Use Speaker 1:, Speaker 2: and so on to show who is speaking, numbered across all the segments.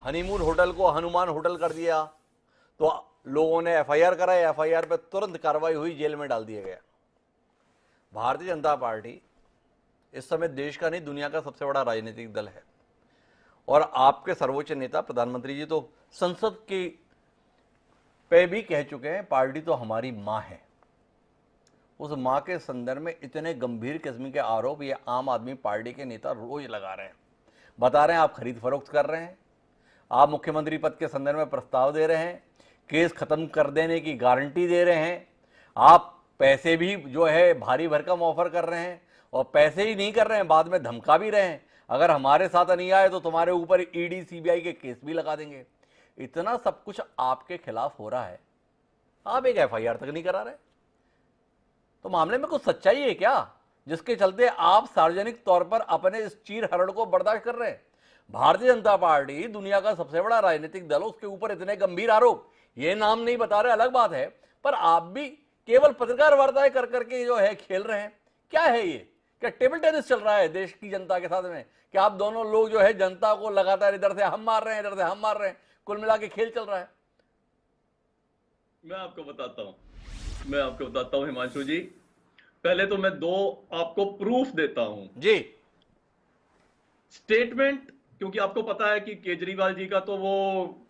Speaker 1: Honeymoon hotel को Hanuman hotel कर दिया, तो लोगों ने एफआईआर कराई, एफआईआर पे तुरंत कार्रवाई हुई, जेल में डाल दिया गया। भारतीय जनता पार्टी इस समय देश का नहीं दुनिया का सबसे बड़ा राजनीतिक दल है, और आपके सर्वोच्च नेता प्रधानमंत्री जी तो संसद की पे भी कह चुके हैं पार्टी तो हमारी मां है। उस मां के संदर्भ में इतने गंभीर किस्म के आरोप ये आम आदमी पार्टी के नेता रोज लगा रहे हैं। बता रहे हैं आप खरीद फरोख्त कर रहे हैं, आप मुख्यमंत्री पद के संदर्भ में प्रस्ताव दे रहे हैं, केस खत्म कर देने की गारंटी दे रहे हैं, आप पैसे भी जो है भारी भरकम ऑफर कर रहे हैं, और पैसे ही नहीं कर रहे हैं, बाद में धमका भी रहे हैं, अगर हमारे साथ नहीं आए तो तुम्हारे ऊपर ईडी सीबीआई के केस भी लगा देंगे। इतना सब कुछ आपके खिलाफ हो रहा है, आप एक एफआईआर तक नहीं करा रहे। तो मामले में कुछ सच्चाई है क्या, जिसके चलते आप सार्वजनिक तौर पर अपने इस चीर हरण को बर्दाश्त कर रहे हैं? भारतीय जनता पार्टी दुनिया का सबसे बड़ा राजनीतिक दल, उसके ऊपर इतने गंभीर आरोप, ये नाम नहीं बता रहे अलग बात है, पर आप भी केवल पत्रकार वार्ताएं कर करके जो है खेल रहे हैं। क्या है ये? क्या टेबल टेनिस चल रहा है देश की जनता के साथ में? क्या आप दोनों लोग जो है जनता को लगातार इधर से हम मार रहे हैं, इधर से हम मार रहे हैं, कुल मिला के खेल चल रहा है?
Speaker 2: मैं आपको बताता हूं हिमांशु जी। पहले तो मैं दो आपको प्रूफ देता हूं
Speaker 1: जी।
Speaker 2: स्टेटमेंट, क्योंकि आपको पता है कि केजरीवाल जी का तो वो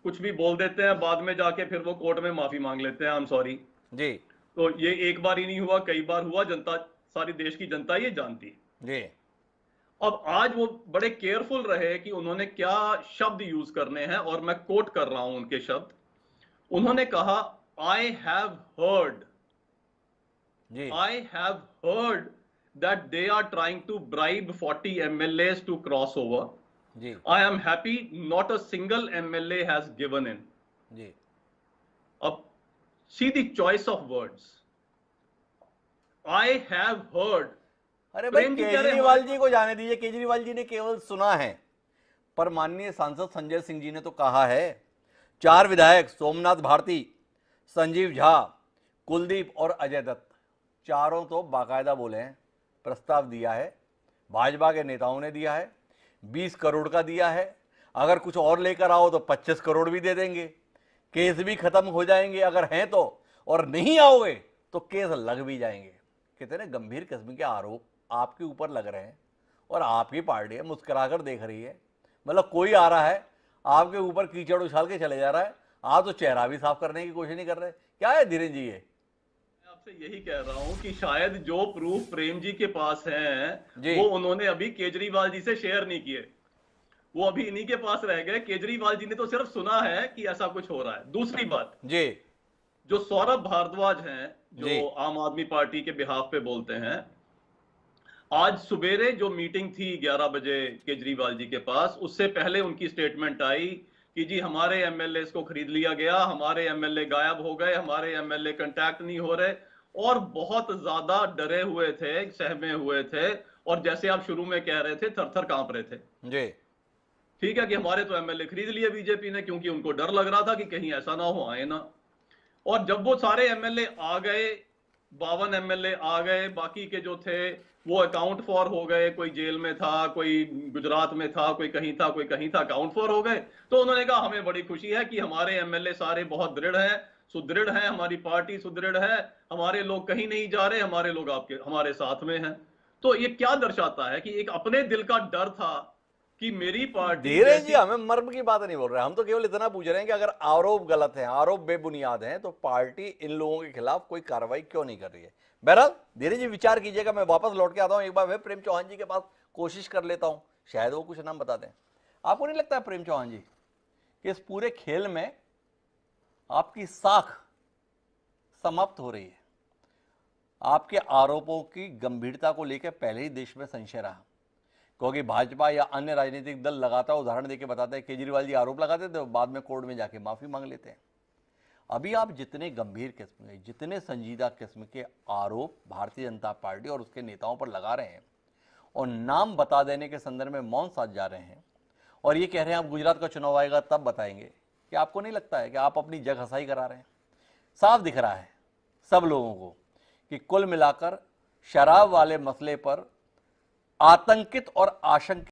Speaker 2: कुछ भी बोल देते हैं, बाद में जाके फिर वो कोर्ट में माफी मांग लेते हैं, आई एम सॉरी
Speaker 1: जी।
Speaker 2: तो ये एक बार ही नहीं हुआ, कई बार हुआ, जनता, सारी देश की जनता ये जानती
Speaker 1: जी।
Speaker 2: अब आज वो बड़े केयरफुल रहे कि उन्होंने क्या शब्द यूज करने हैं, और मैं कोट कर रहा हूं उनके शब्द। उन्होंने कहा, I have heard that they are trying to bribe 40 MLAs to cross over.
Speaker 1: जी।
Speaker 2: I am happy not a single MLA has given in.
Speaker 1: जी।
Speaker 2: अब see the choice of words. I have heard.
Speaker 1: अरे भाई,
Speaker 2: प्रेम जी कह रहे
Speaker 1: केजरीवाल जी को जाने दीजिए, केजरीवाल जी ने केवल सुना है, पर माननीय सांसद संजय सिंह जी ने तो कहा है। 4 विधायक सोमनाथ भारती, संजीव झा, कुलदीप और अजय दत्त, चारों तो बाकायदा बोले हैं, प्रस्ताव दिया है, भाजपा के नेताओं ने दिया है, 20 करोड़ का दिया है, अगर कुछ और लेकर आओ तो 25 करोड़ भी दे देंगे, केस भी खत्म हो जाएंगे अगर हैं तो, और नहीं आओगे तो केस लग भी जाएंगे। कितने गंभीर किस्म के आरोप आपके ऊपर लग रहे हैं, और आपकी पार्टी मुस्कुराकर देख रही है। मतलब कोई आ रहा है आपके ऊपर कीचड़ उछाल के चले जा रहा है, आप तो चेहरा भी साफ करने की कोशिश नहीं कर रहे। क्या है धीरेन्द्र जी ये?
Speaker 2: आपसे यही कह रहा हूं कि शायद जो प्रूफ प्रेम जी के पास हैं
Speaker 1: जी।
Speaker 2: वो उन्होंने अभी केजरीवाल जी से शेयर नहीं किए, वो अभी इन्हीं के पास रह गए। केजरीवाल जी ने तो सिर्फ सुना है कि ऐसा कुछ हो रहा है। दूसरी बात
Speaker 1: जी,
Speaker 2: जो सौरभ भारद्वाज हैं,
Speaker 1: जी।
Speaker 2: जो आम आदमी पार्टी के बिहाफ पे बोलते हैं, आज सुबेरे जो मीटिंग थी 11 बजे केजरीवाल जी के पास, उससे पहले उनकी स्टेटमेंट आई कि जी हमारे एमएलए को खरीद लिया गया, हमारे एमएलए गायब हो गए, हमारे एमएलए कांटेक्ट नहीं हो रहे, और बहुत ज्यादा डरे हुए थे, सहमे हुए थे, और जैसे आप शुरू में कह रहे थे थर थर कांप रहे थे।
Speaker 1: जी।
Speaker 2: ठीक है कि हमारे तो एमएलए खरीद लिए बीजेपी ने, क्योंकि उनको डर लग रहा था कि कहीं ऐसा ना हो, आए ना। और जब वो सारे एमएलए आ गए, 52 एमएलए आ गए, बाकी के जो थे वो अकाउंट फॉर हो गए, कोई जेल में था, कोई गुजरात में था, कोई कहीं था, कोई कहीं था, अकाउंट फॉर हो गए। तो उन्होंने कहा हमें बड़ी खुशी है कि हमारे एमएलए सारे बहुत दृढ़ हैं, सुदृढ़ हैं, हमारी पार्टी सुदृढ़ है, हमारे लोग कहीं नहीं जा रहे, हमारे लोग आपके हमारे साथ में हैं। तो ये क्या दर्शाता है कि एक अपने दिल का डर था कि मेरी पार्टी
Speaker 1: धीरेन्द्र जी, हमें मर्म की बात नहीं बोल रहे, हम तो केवल इतना पूछ रहे हैं कि अगर आरोप गलत हैं, आरोप बेबुनियाद हैं, तो पार्टी इन लोगों के खिलाफ कोई कार्रवाई क्यों नहीं कर रही है? बहरहाल धीरेन्द्र जी विचार कीजिएगा, मैं वापस लौट के आता हूं, एक बार फिर प्रेम चौहान जी के पास कोशिश कर लेता हूं, शायद वो कुछ नाम बता दें। आपको नहीं लगता है प्रेम चौहान जी कि इस पूरे खेल में आपकी साख समाप्त हो रही है? आपके आरोपों की गंभीरता को लेकर पहले ही देश में संशय रहा, क्योंकि भाजपा या अन्य राजनीतिक दल लगातार उदाहरण देके बताते हैं, केजरीवाल जी आरोप लगाते थे, बाद में कोर्ट में जाके माफी मांग लेते हैं। अभी आप जितने गंभीर किस्म के, जितने संजीदा किस्म के आरोप भारतीय जनता पार्टी और उसके नेताओं पर लगा रहे हैं, और नाम बता देने के संदर्भ में मौन साध जा रहे हैं, और ये कह रहे हैं आप गुजरात का चुनाव आएगा तब बताएंगे, कि आपको नहीं लगता है कि आप अपनी जग हसाई करा रहे हैं? साफ दिख रहा है सब लोगों को कि कुल मिलाकर शराब वाले मसले पर आतंकित और आशंकित